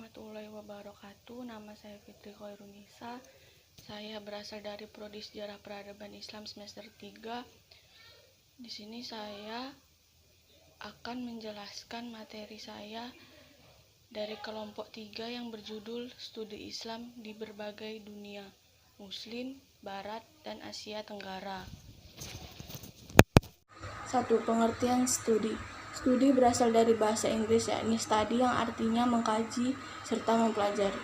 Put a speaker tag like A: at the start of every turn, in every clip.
A: warahmatullahi wabarakatuh. Nama saya Fitri Khairunisa. Saya berasal dari Prodi Sejarah Peradaban Islam semester 3. Di sini saya akan menjelaskan materi saya dari kelompok 3 yang berjudul Studi Islam di berbagai dunia, Muslim, Barat, dan Asia Tenggara. 1. Pengertian studi. Studi berasal dari bahasa Inggris yakni study yang artinya mengkaji serta mempelajari.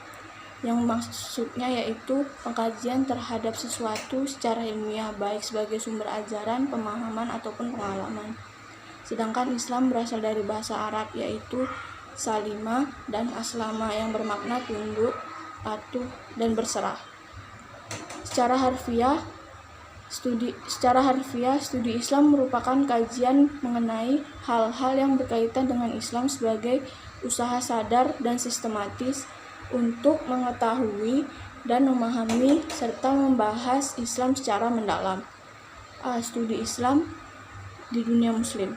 A: Yang maksudnya yaitu pengkajian terhadap sesuatu secara ilmiah baik sebagai sumber ajaran, pemahaman, ataupun pengalaman. Sedangkan Islam berasal dari bahasa Arab yaitu salima dan aslama yang bermakna tunduk, patuh, dan berserah. Secara harfiah, studi Islam merupakan kajian mengenai hal-hal yang berkaitan dengan Islam sebagai usaha sadar dan sistematis untuk mengetahui dan memahami serta membahas Islam secara mendalam. Studi Islam di dunia Muslim.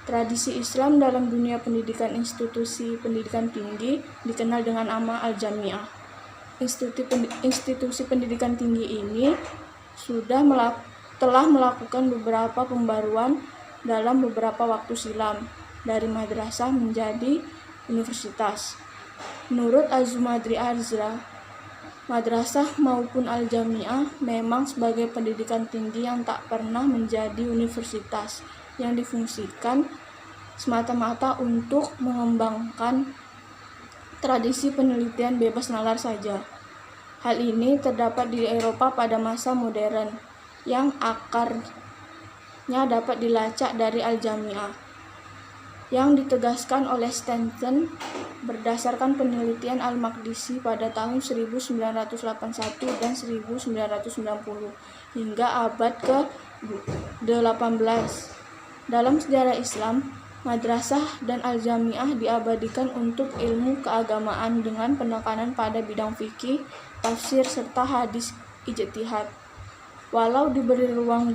A: Tradisi Islam dalam dunia pendidikan institusi pendidikan tinggi dikenal dengan nama Al-Jami'ah. Institusi pendidikan tinggi ini telah melakukan beberapa pembaruan dalam beberapa waktu silam dari madrasah menjadi universitas. Menurut Az-Zumadri Azra, madrasah maupun Al-Jami'ah memang sebagai pendidikan tinggi yang tak pernah menjadi universitas yang difungsikan semata-mata untuk mengembangkan tradisi penelitian bebas nalar saja. Hal ini terdapat di Eropa pada masa modern, yang akarnya dapat dilacak dari Al-Jami'ah, yang ditegaskan oleh Stanton berdasarkan penelitian Al-Maqdisi pada tahun 1981 dan 1990 hingga abad ke-18. Dalam sejarah Islam, madrasah dan Al-Jami'ah diabadikan untuk ilmu keagamaan dengan penekanan pada bidang fikih, tafsir, serta hadis ijtihad. Walau diberi ruang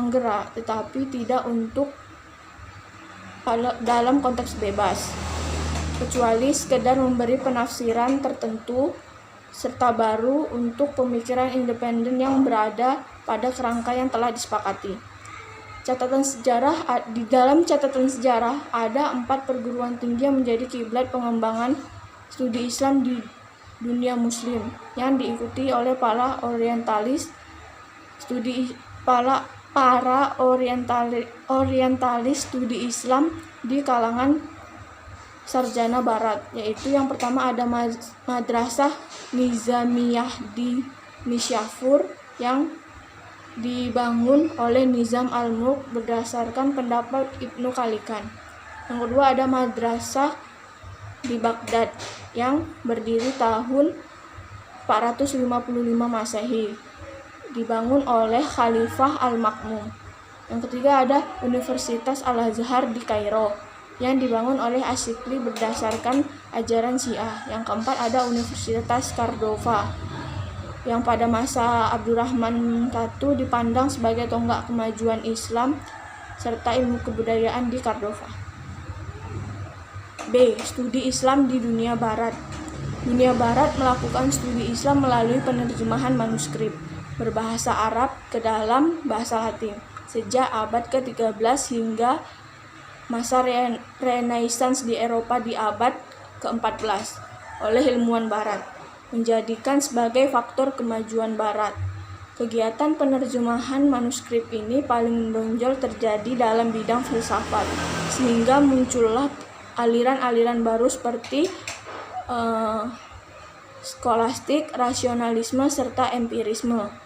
A: gerak, tetapi tidak untuk dalam konteks bebas, kecuali sekedar memberi penafsiran tertentu serta baru untuk pemikiran independen yang berada pada kerangka yang telah disepakati. Di dalam catatan sejarah ada 4 perguruan tinggi yang menjadi kiblat pengembangan studi Islam di dunia Muslim yang diikuti oleh para orientalis studi Islam di kalangan sarjana Barat, yaitu yang pertama ada Madrasah Nizamiyah di Nishapur yang dibangun oleh Nizam al-Mulk berdasarkan pendapat Ibnu Khalikan. Yang kedua ada Madrasah di Baghdad yang berdiri tahun 455 Masehi, dibangun oleh Khalifah Al-Ma'mun. Yang ketiga ada Universitas Al-Azhar di Kairo yang dibangun oleh Asyikli berdasarkan ajaran Syiah. Yang keempat ada Universitas Cordova yang pada masa Abdurrahman I dipandang sebagai tonggak kemajuan Islam serta ilmu kebudayaan di Cordova. B. Studi Islam di dunia Barat. Dunia Barat melakukan studi Islam melalui penerjemahan manuskrip berbahasa Arab ke dalam bahasa Latin sejak abad ke-13 hingga masa Renaissance di Eropa di abad ke-14 oleh ilmuwan Barat, menjadikan sebagai faktor kemajuan Barat. Kegiatan penerjemahan manuskrip ini paling menonjol terjadi dalam bidang filsafat, sehingga muncullah aliran-aliran baru seperti skolastik, rasionalisme, serta empirisme.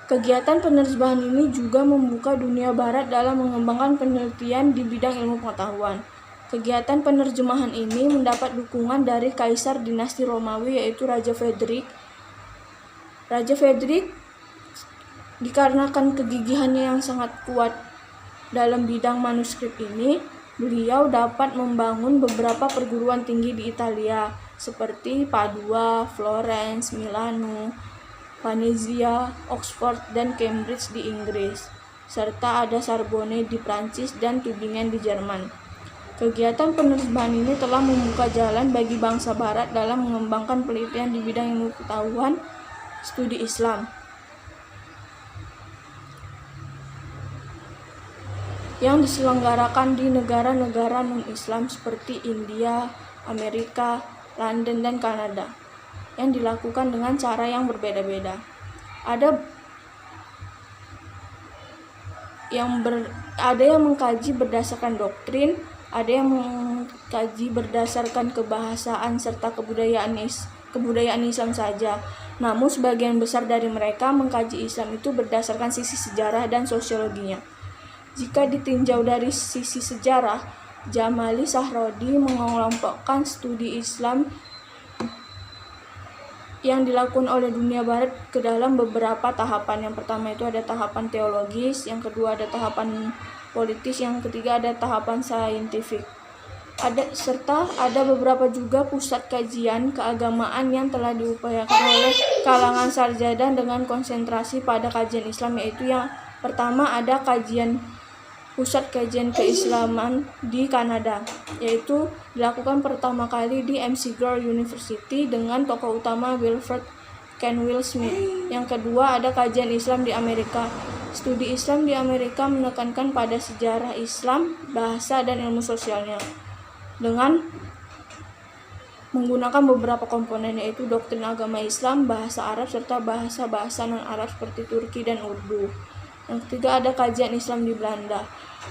A: Kegiatan penerjemahan ini juga membuka dunia Barat dalam mengembangkan penelitian di bidang ilmu pengetahuan. Kegiatan penerjemahan ini mendapat dukungan dari Kaisar Dinasti Romawi yaitu Raja Frederick. Raja Frederick dikarenakan kegigihannya yang sangat kuat dalam bidang manuskrip ini, beliau dapat membangun beberapa perguruan tinggi di Italia seperti Padua, Florence, Milano, Venezia, Oxford, dan Cambridge di Inggris, serta ada Sorbonne di Prancis dan Tübingen di Jerman. Kegiatan penerjemahan ini telah membuka jalan bagi bangsa Barat dalam mengembangkan penelitian di bidang ilmu pengetahuan studi Islam yang diselenggarakan di negara-negara non-Islam seperti India, Amerika, London, dan Kanada, yang dilakukan dengan cara yang berbeda-beda. Ada yang mengkaji berdasarkan doktrin, ada yang mengkaji berdasarkan kebahasaan serta kebudayaan Islam saja. Namun sebagian besar dari mereka mengkaji Islam itu berdasarkan sisi sejarah dan sosiologinya. Jika ditinjau dari sisi sejarah, Jamali Sahrodi mengelompokkan studi Islam yang dilakukan oleh dunia Barat ke dalam beberapa tahapan. Yang pertama itu ada tahapan teologis, yang kedua ada tahapan politis, yang ketiga ada tahapan saintifik. Serta ada beberapa juga pusat kajian keagamaan yang telah diupayakan oleh kalangan sarjana dengan konsentrasi pada kajian Islam, yaitu yang pertama ada pusat kajian keislaman di Kanada, yaitu dilakukan pertama kali di McGill University dengan tokoh utama Wilfred Kenwill Smith. Yang kedua ada kajian Islam di Amerika. Studi Islam di Amerika menekankan pada sejarah Islam, bahasa, dan ilmu sosialnya dengan menggunakan beberapa komponen, yaitu doktrin agama Islam, bahasa Arab, serta bahasa-bahasa non-Arab seperti Turki dan Urdu. Yang ketiga ada kajian Islam di Belanda.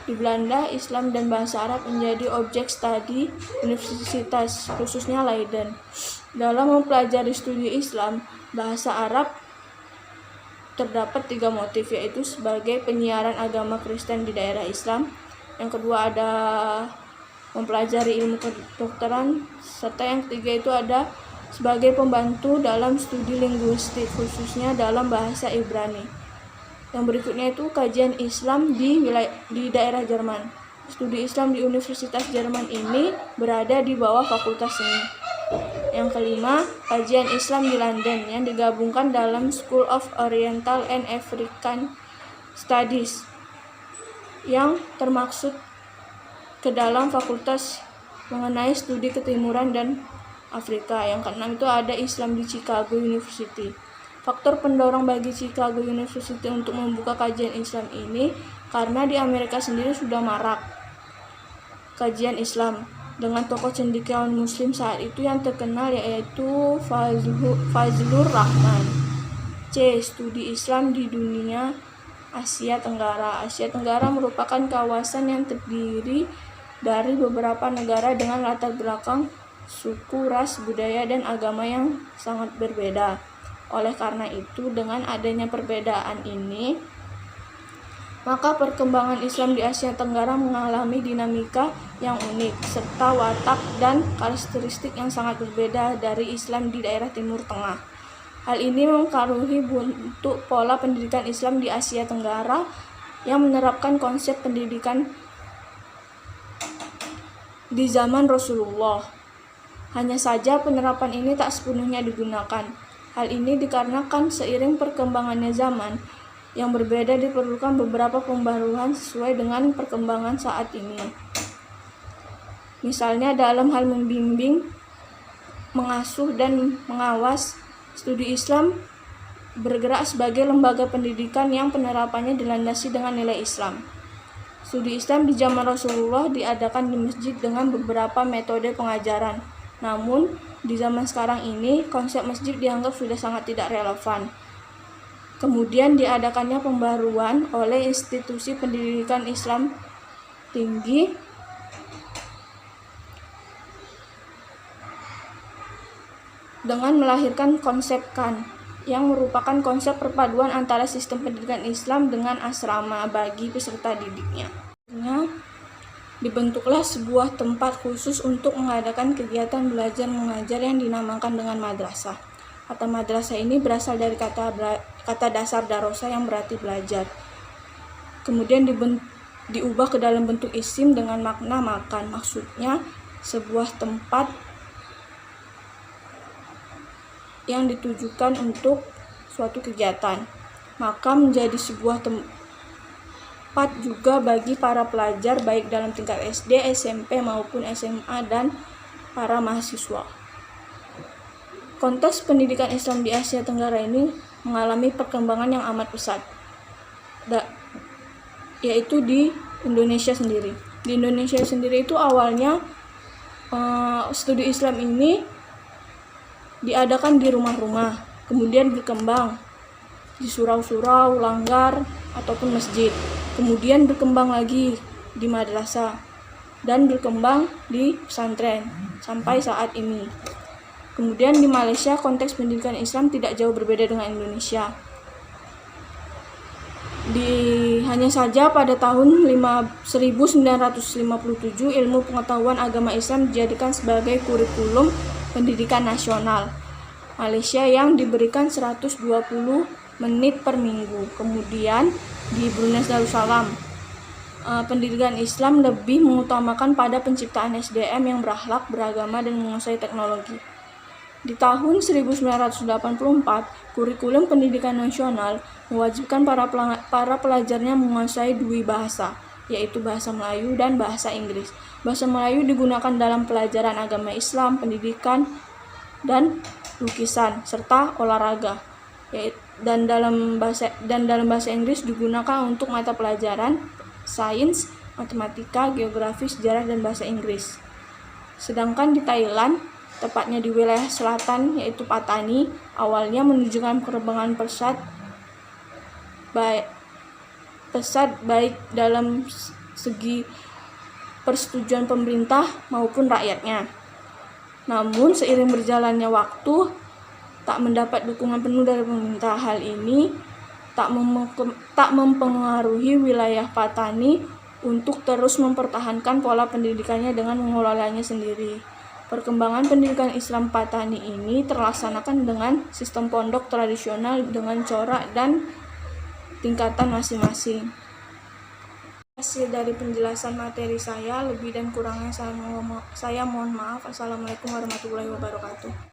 A: Di Belanda, Islam dan bahasa Arab menjadi objek studi universitas, khususnya Leiden. Dalam mempelajari studi Islam, bahasa Arab terdapat 3 motif, yaitu sebagai penyiaran agama Kristen di daerah Islam. Yang kedua ada mempelajari ilmu kedokteran, serta yang ketiga itu ada sebagai pembantu dalam studi linguistik, khususnya dalam bahasa Ibrani. Yang berikutnya itu kajian Islam di daerah Jerman. Studi Islam di Universitas Jerman ini berada di bawah Fakultas Seni. Yang kelima, kajian Islam di London yang digabungkan dalam School of Oriental and African Studies yang termaksud ke dalam fakultas mengenai studi ketimuran dan Afrika. Yang keenam itu ada Islam di Chicago University. Faktor pendorong bagi Chicago University untuk membuka kajian Islam ini karena di Amerika sendiri sudah marak kajian Islam dengan tokoh cendekiawan Muslim saat itu yang terkenal, yaitu Fazlur Rahman. C. Studi Islam di dunia Asia Tenggara. Asia Tenggara merupakan kawasan yang terdiri dari beberapa negara dengan latar belakang suku, ras, budaya, dan agama yang sangat berbeda. Oleh karena itu, dengan adanya perbedaan ini, maka perkembangan Islam di Asia Tenggara mengalami dinamika yang unik, serta watak dan karakteristik yang sangat berbeda dari Islam di daerah Timur Tengah. Hal ini mempengaruhi bentuk pola pendidikan Islam di Asia Tenggara yang menerapkan konsep pendidikan di zaman Rasulullah. Hanya saja penerapan ini tak sepenuhnya digunakan. Hal ini dikarenakan seiring perkembangannya zaman yang berbeda diperlukan beberapa pembaruan sesuai dengan perkembangan saat ini. Misalnya dalam hal membimbing, mengasuh, dan mengawas, studi Islam bergerak sebagai lembaga pendidikan yang penerapannya dilandasi dengan nilai Islam. Studi Islam di zaman Rasulullah diadakan di masjid dengan beberapa metode pengajaran. Namun, di zaman sekarang ini, konsep masjid dianggap sudah sangat tidak relevan. Kemudian diadakannya pembaruan oleh institusi pendidikan Islam tinggi dengan melahirkan konsep KAN, yang merupakan konsep perpaduan antara sistem pendidikan Islam dengan asrama bagi peserta didiknya. Dibentuklah sebuah tempat khusus untuk mengadakan kegiatan belajar mengajar yang dinamakan dengan madrasah. Kata madrasah ini berasal dari kata dasar darosa yang berarti belajar. Kemudian diubah ke dalam bentuk isim dengan makna makan. Maksudnya sebuah tempat yang ditujukan untuk suatu kegiatan. Maka menjadi sebuah juga bagi para pelajar baik dalam tingkat SD, SMP maupun SMA dan para mahasiswa. Konteks pendidikan Islam di Asia Tenggara ini mengalami perkembangan yang amat pesat, yaitu di Indonesia sendiri. Di Indonesia sendiri itu awalnya studi Islam ini diadakan di rumah-rumah, kemudian berkembang di surau-surau, langgar, ataupun masjid. Kemudian berkembang lagi di madrasah dan berkembang di pesantren sampai saat ini. Kemudian di Malaysia konteks pendidikan Islam tidak jauh berbeda dengan Indonesia. Hanya saja pada tahun 1957 ilmu pengetahuan agama Islam dijadikan sebagai kurikulum pendidikan nasional Malaysia yang diberikan 120 menit per minggu. Kemudian di Brunei Darussalam pendidikan Islam lebih mengutamakan pada penciptaan SDM yang berakhlak, beragama, dan menguasai teknologi. Di tahun 1984, kurikulum pendidikan nasional mewajibkan para pelajarnya menguasai dua bahasa, yaitu bahasa Melayu dan bahasa Inggris. Bahasa Melayu digunakan dalam pelajaran agama Islam, pendidikan, dan lukisan, serta olahraga. Dan dalam bahasa Inggris digunakan untuk mata pelajaran sains, matematika, geografi, sejarah, dan bahasa Inggris. Sedangkan di Thailand, tepatnya di wilayah selatan yaitu Pattani, awalnya menunjukkan perkembangan pesat baik dalam segi persetujuan pemerintah maupun rakyatnya. Namun seiring berjalannya waktu tak mendapat dukungan penuh dari pemerintah. Hal ini tak mempengaruhi wilayah Pattani untuk terus mempertahankan pola pendidikannya dengan mengelolanya sendiri. Perkembangan pendidikan Islam Pattani ini terlaksanakan dengan sistem pondok tradisional dengan corak dan tingkatan masing-masing. Hasil dari penjelasan materi saya, lebih dan kurangnya saya mohon maaf. Assalamualaikum warahmatullahi wabarakatuh.